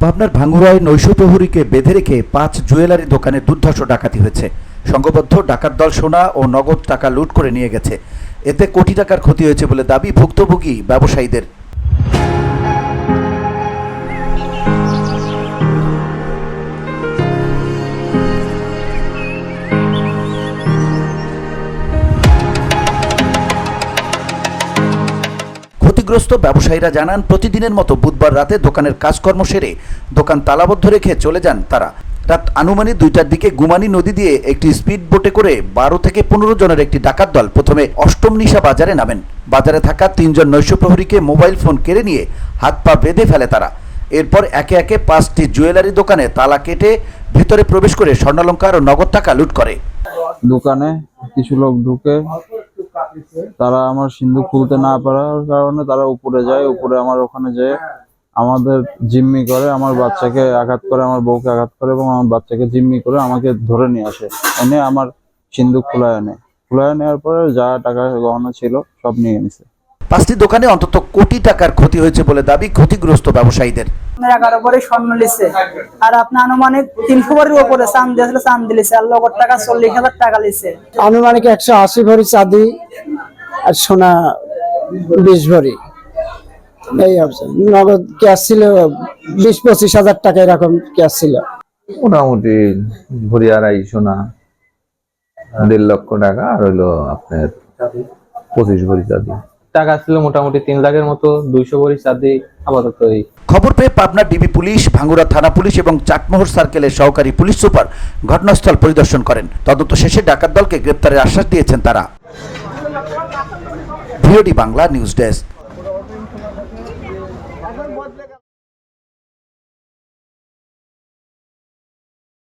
পাবনার ভাঙ্গুড়ায় নৈশপ্রহরীকে বেঁধে রেখে 5 জুয়েলারি দোকানে দুর্ধর্ষ ডাকাতি হয়েছে। সংঘবদ্ধ ডাকাত দল সোনা ও নগদ টাকা লুট করে নিয়ে গেছে। এতে কোটি টাকার ক্ষতি হয়েছে বলে দাবি ভুক্তভোগী ব্যবসায়ীদের। ক্ষতিগ্রস্ত ব্যবসায়ীরা জানান, প্রতিদিনের মতো বুধবার রাতে দোকানের কাজকর্ম সেরে দোকান তালাবদ্ধ রেখে চলে যান তারা। রাত আনুমানিক 2টার দিকে গুমানি নদী দিয়ে একটি স্পিড বোটে করে 12 থেকে 15 জনের একটি ডাকাত দল প্রথমে অষ্টম নিশা বাজারে নামেন। বাজারে থাকা 3 জন নৈশপ্রহরীকে মোবাইল ফোন কেড়ে নিয়ে হাত পা বেঁধে ফেলে তারা। এরপর একে একে 5টি জুয়েলারি দোকানে তালা কেটে ভিতরে প্রবেশ করে স্বর্ণালংকার ও নগদ টাকা লুট করে। দোকানে কিছু লোক ঢুকে তারা আমার সিন্ধুক খুলতে না পারার কারণে তারা উপরে যায়। উপরে আমার ওখানে যেয়ে আমাদের জিম্মি করে, আমার বাচ্চাকে আঘাত করে, আমার বউকে আঘাত করে এবং আমার বাচ্চাকে জিম্মি করে আমাকে ধরে নিয়ে আসে। এনে আমার সিন্ধুক খোলায় নেওয়ার পরে যা টাকা গহনা ছিল সব নিয়ে নিছে। 5টি দোকানে অন্তত কোটি টাকার ক্ষতি হয়েছে বলে দাবি ক্ষতিগ্রস্ত ব্যবসায়ীদের। 11 ভরি স্বর্ণ লিছে আর আপনার আনুমানিক 300 ভরির উপরে চাঁদি আসলে চাঁদি লিছে আর লগর টাকা 40,000 টাকা লিছে। আনুমানিক 180 ভরি চাঁদি আর সোনা 20 ভরি। এই আছে নগদ ক্যাশ ছিল 20-25 হাজার টাকা এরকম ক্যাশ ছিল। মোটামুটি ভরি আড়াই সোনা 1.5 লক্ষ টাকা আর হইলো আপনার 25 ভরি চাঁদি। টাকা ছিল মোটামুটি 3 লাখের মতো, 200 ভরি চাঁদি আপাতত। খবর পেয়ে পাবনা ডিবি পুলিশ, ভাঙ্গুড়া থানা পুলিশ এবং চাটমোহর সার্কেলের সহকারী পুলিশ সুপার ঘটনাস্থল পরিদর্শন করেন। তদন্ত শেষে ডাকাত দলকে গ্রেপ্তারের আশ্বাস দিয়েছেন তারা। VOD Bangla news desk.